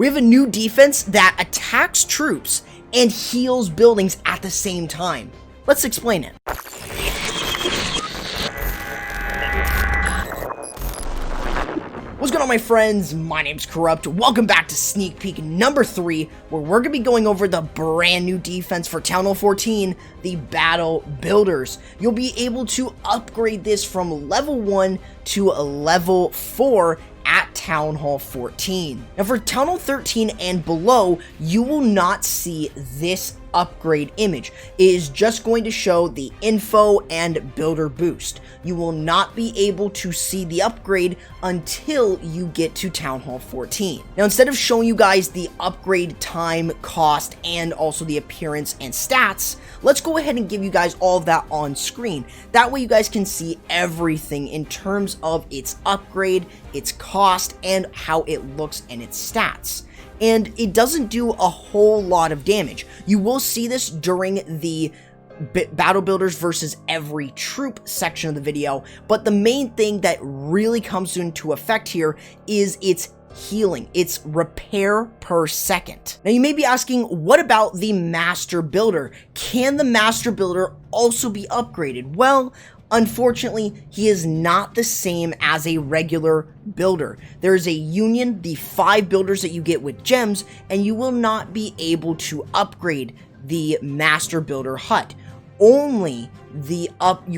We have a new defense that attacks troops and heals buildings at the same time. Let's explain it. What's going on, my friends? My name's Corrupt. Welcome back to sneak peek number 3, where we're going to be going over the brand new defense for Town Hall 14, the Battle Builders. You'll be able to upgrade this from level 1 to level 4 at Town Hall 14. Now for Town Hall 13 and below, you will not see this upgrade image. It is just going to show the info and builder boost. You will not be able to see the upgrade until you get to Town Hall 14. Now instead of showing you guys the upgrade time, cost, and also the appearance and stats, let's go ahead and give you guys all of that on screen. That way you guys can see everything in terms of its upgrade, its cost, and how it looks and its stats. And it doesn't do a whole lot of damage. You will see this during the Battle Builders versus every troop section of the video, but the main thing that really comes into effect here is its healing, its repair per second. Now you may be asking, what about the Master Builder? Can the Master Builder also be upgraded? Well, unfortunately, he is not the same as a regular builder. There is a union, the 5 builders that you get with gems, and you will not be able to upgrade the Master Builder hut. You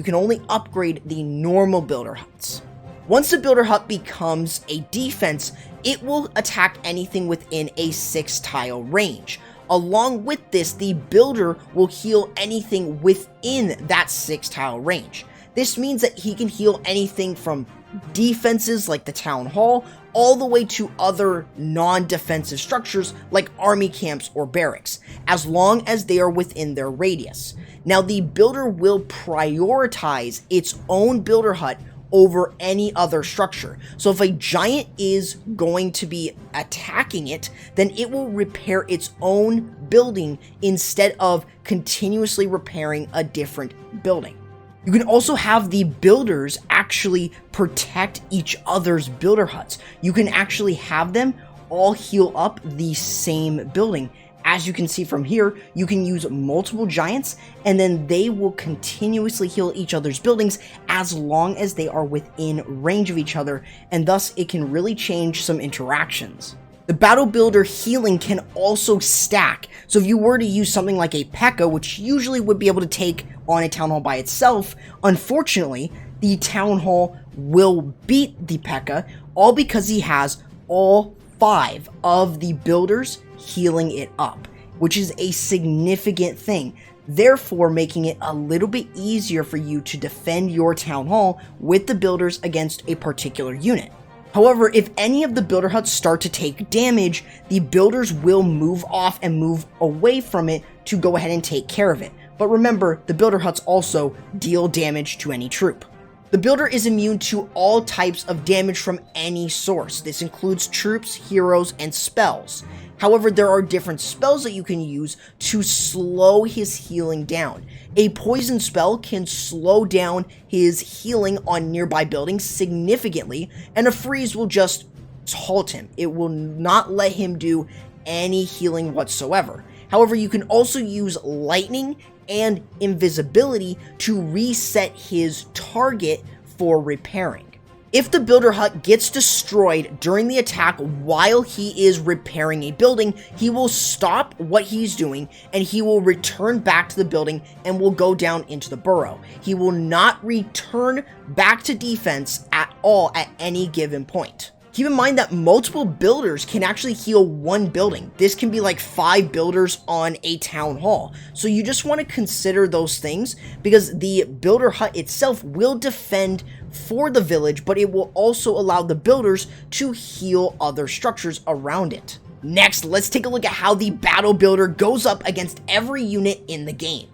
can only upgrade the normal builder huts. Once the builder hut becomes a defense, it will attack anything within a 6-tile range. Along with this, the builder will heal anything within that 6-tile range. This means that he can heal anything from defenses like the town hall all the way to other non-defensive structures like army camps or barracks, as long as they are within their radius. Now the builder will prioritize its own builder hut over any other structure. So if a giant is going to be attacking it, then it will repair its own building instead of continuously repairing a different building. You can also have the builders actually protect each other's builder huts. You can actually have them all heal up the same building. As you can see from here, you can use multiple giants and then they will continuously heal each other's buildings as long as they are within range of each other, and thus it can really change some interactions. The Battle Builder healing can also stack, so if you were to use something like a P.E.K.K.A., which usually would be able to take on a Town Hall by itself, unfortunately, the Town Hall will beat the P.E.K.K.A. all because he has all 5 of the builders healing it up, which is a significant thing, therefore making it a little bit easier for you to defend your Town Hall with the builders against a particular unit. However, if any of the builder huts start to take damage, the builders will move off and move away from it to go ahead and take care of it. But remember, the builder huts also deal damage to any troop. The builder is immune to all types of damage from any source. This includes troops, heroes, and spells. However, there are different spells that you can use to slow his healing down. A poison spell can slow down his healing on nearby buildings significantly, and a freeze will just halt him. It will not let him do any healing whatsoever. However, you can also use lightning and invisibility to reset his target for repairing. If the builder hut gets destroyed during the attack while he is repairing a building, he will stop what he's doing and he will return back to the building and will go down into the burrow. He will not return back to defense at all at any given point. Keep in mind that multiple builders can actually heal one building. This can be like 5 builders on a town hall. So you just want to consider those things because the builder hut itself will defend for the village, but it will also allow the builders to heal other structures around it. Next, let's take a look at how the Battle Builder goes up against every unit in the game.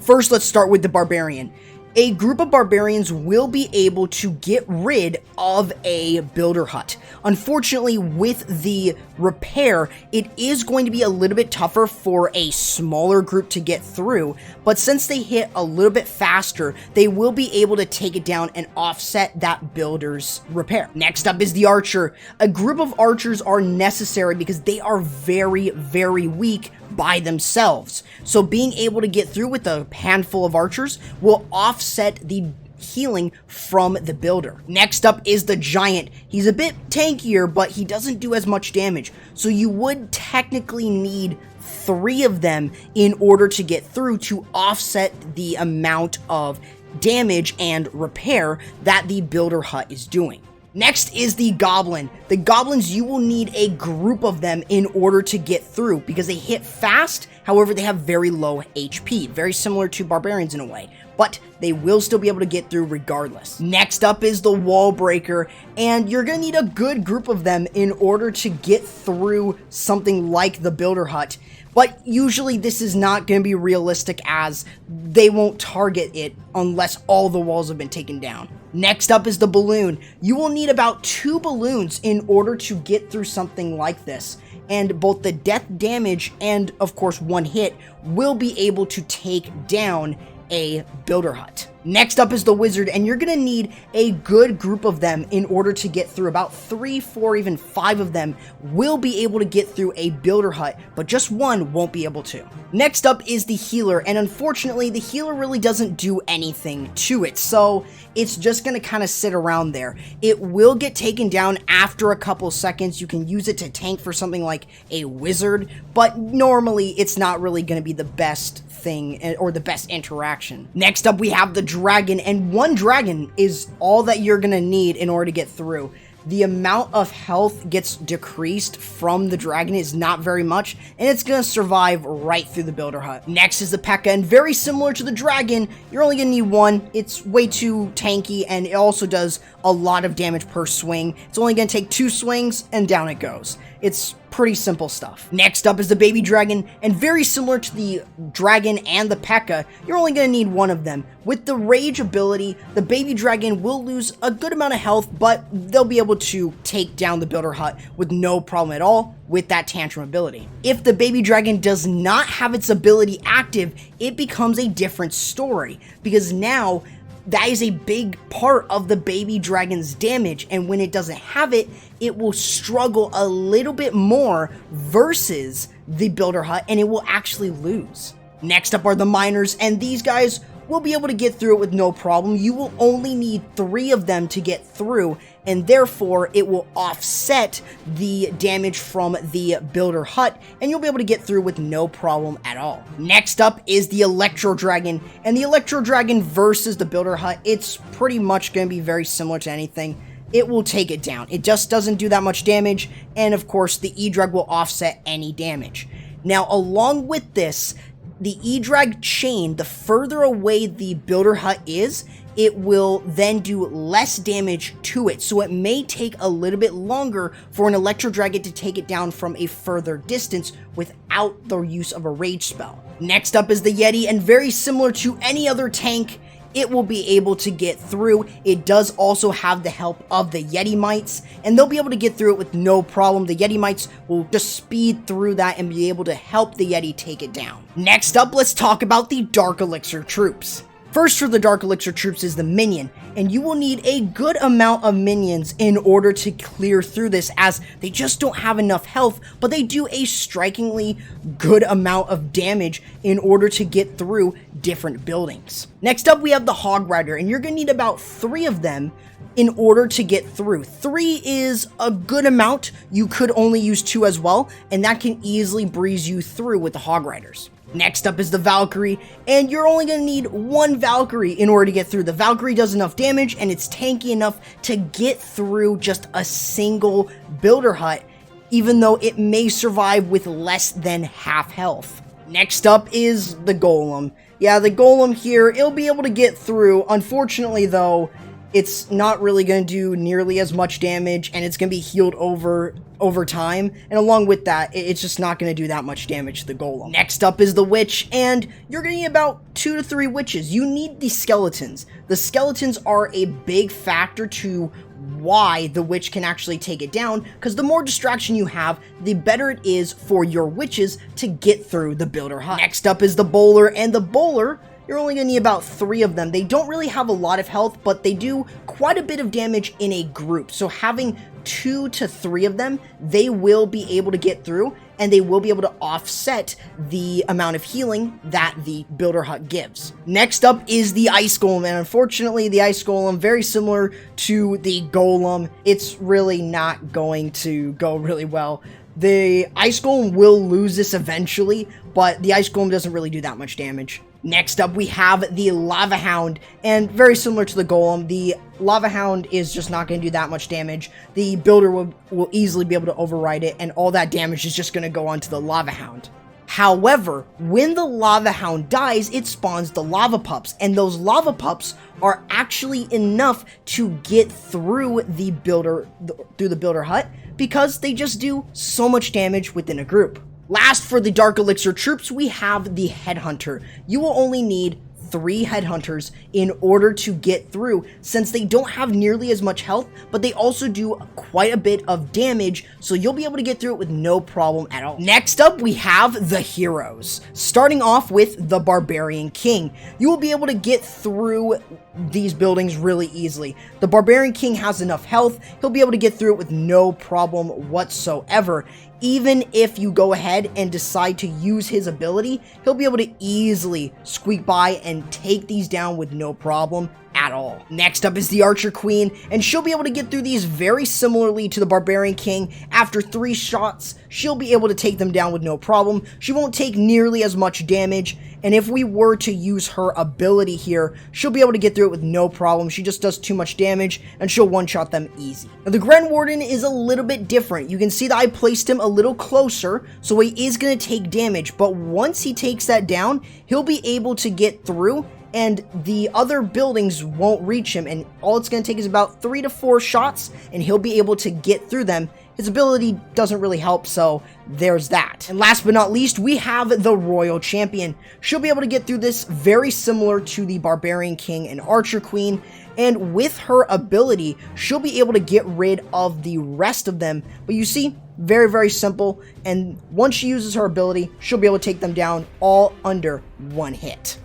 First, let's start with the Barbarian. a group of barbarians will be able to get rid of a builder hut. Unfortunately, with the repair, it is going to be a little bit tougher for a smaller group to get through, but since they hit a little bit faster, they will be able to take it down and offset that builder's repair. Next up is the archer. A group of archers are necessary because they are very, very weak by themselves. So being able to get through with a handful of archers will offset the healing from the builder. Next up is the giant. He's a bit tankier, but he doesn't do as much damage. So you would technically need 3 of them in order to get through to offset the amount of damage and repair that the builder hut is doing. Next is the goblin. The goblins, you will need a group of them in order to get through because they hit fast, however they have very low HP, very similar to barbarians in a way, but they will still be able to get through regardless. Next up is the wall breaker, and you're gonna need a good group of them in order to get through something like the builder hut. But usually this is not going to be realistic as they won't target it unless all the walls have been taken down. Next up is the balloon. You will need about 2 balloons in order to get through something like this. And both the death damage and, of course, 1 hit will be able to take down a builder hut. Next up is the wizard, and you're gonna need a good group of them in order to get through. About 3, 4, even 5 of them will be able to get through a builder hut, but just 1 won't be able to. Next up is the healer, and unfortunately the healer really doesn't do anything to it, so it's just gonna kind of sit around there. It will get taken down after a couple seconds. You can use it to tank for something like a wizard, but normally it's not really gonna be the best thing or the best interaction. Next up we have the dragon, and 1 dragon is all that you're gonna need in order to get through. The amount of health gets decreased from the dragon is not very much, and it's gonna survive right through the builder hut. Next is the P.E.K.K.A, and very similar to the dragon, you're only gonna need 1. It's way too tanky, and it also does a lot of damage per swing. It's only gonna take 2 swings, and down it goes. It's pretty simple stuff. Next up is the baby dragon, and very similar to the dragon and the P.E.K.K.A, you're only going to need 1 of them. With the rage ability, the baby dragon will lose a good amount of health, but they'll be able to take down the builder hut with no problem at all with that tantrum ability. If the baby dragon does not have its ability active, it becomes a different story, because now that is a big part of the baby dragon's damage, and when it doesn't have it, it will struggle a little bit more versus the builder hut, and it will actually lose. Next up are the miners, and these guys will be able to get through it with no problem. You will only need 3 of them to get through, and therefore it will offset the damage from the builder hut, and you'll be able to get through with no problem at all. Next up is the Electro Dragon, and the Electro Dragon versus the builder hut, it's pretty much going to be very similar to anything. It will take it down. It just doesn't do that much damage, and of course the E-Drag will offset any damage. Now, along with this, the E-Drag chain, the further away the builder hut is, it will then do less damage to it. So it may take a little bit longer for an Electro Dragon to take it down from a further distance without the use of a rage spell. Next up is the Yeti, and very similar to any other tank, it will be able to get through. It does also have the help of the Yeti Mites, and they'll be able to get through it with no problem. The Yeti Mites will just speed through that and be able to help the Yeti take it down. Next up, let's talk about the Dark Elixir troops. First for the Dark Elixir troops is the minion, and you will need a good amount of minions in order to clear through this, as they just don't have enough health, but they do a strikingly good amount of damage in order to get through different buildings. Next up we have the Hog Rider, and you're going to need about 3 of them in order to get through. 3 is a good amount. You could only use 2 as well, and that can easily breeze you through with the Hog Riders. Next up is the Valkyrie, and you're only going to need 1 Valkyrie in order to get through. The Valkyrie does enough damage, and it's tanky enough to get through just a single builder hut, even though it may survive with less than half health. Next up is the Golem. Yeah, the Golem here, it'll be able to get through. Unfortunately, though, it's not really going to do nearly as much damage, and it's going to be healed over over time, and along with that, it's just not going to do that much damage to the golem. Next up is the witch, and you're going to need about 2 to 3 witches. You need the skeletons. The skeletons are a big factor to why the witch can actually take it down, because the more distraction you have, the better it is for your witches to get through the builder hut. Next up is the bowler, and the bowler, you're only going to need about 3 of them. They don't really have a lot of health, but they do quite a bit of damage in a group. So having 2 to 3 of them, they will be able to get through, and they will be able to offset the amount of healing that the builder hut gives. Next up is the ice golem, and unfortunately the ice golem, very similar to the golem, it's really not going to go really well. The ice golem will lose this eventually, but the ice golem doesn't really do that much damage. Next up, we have the lava hound, and very similar to the golem, the lava hound is just not going to do that much damage. The builder will easily be able to override it, and all that damage is just going to go onto the lava hound. However, when the lava hound dies, it spawns the lava pups, and those lava pups are actually enough to get through the builder hut, because they just do so much damage within a group. Last, for the Dark Elixir troops, we have the Headhunter. You will only need 3 Headhunters in order to get through, since they don't have nearly as much health, but they also do quite a bit of damage, so you'll be able to get through it with no problem at all. Next up, we have the heroes. Starting off with the Barbarian King. You will be able to get through these buildings really easily. The Barbarian King has enough health, he'll be able to get through it with no problem whatsoever. Even if you go ahead and decide to use his ability, he'll be able to easily squeak by and take these down with no problem at all. Next up is the Archer Queen, and she'll be able to get through these very similarly to the Barbarian King. After 3 shots, she'll be able to take them down with no problem. She won't take nearly as much damage, and if we were to use her ability here, she'll be able to get through it with no problem. She just does too much damage, and she'll one-shot them easy. Now, the Gren Warden is a little bit different. You can see that I placed him a little closer, so he is going to take damage, but once he takes that down, he'll be able to get through, and the other buildings won't reach him, and all it's going to take is about 3 to 4 shots, and he'll be able to get through them. His ability doesn't really help, so there's that. And last but not least, we have the Royal Champion. She'll be able to get through this very similar to the Barbarian King and Archer Queen, and with her ability, she'll be able to get rid of the rest of them. But you see, very, very simple, and once she uses her ability, she'll be able to take them down all under 1 hit.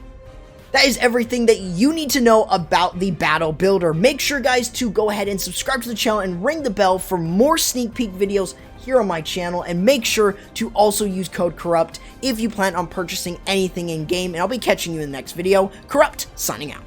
That is everything that you need to know about the Battle Builder. Make sure, guys, to go ahead and subscribe to the channel and ring the bell for more sneak peek videos here on my channel, and make sure to also use code CORRUPT if you plan on purchasing anything in-game, and I'll be catching you in the next video. Corrupt, signing out.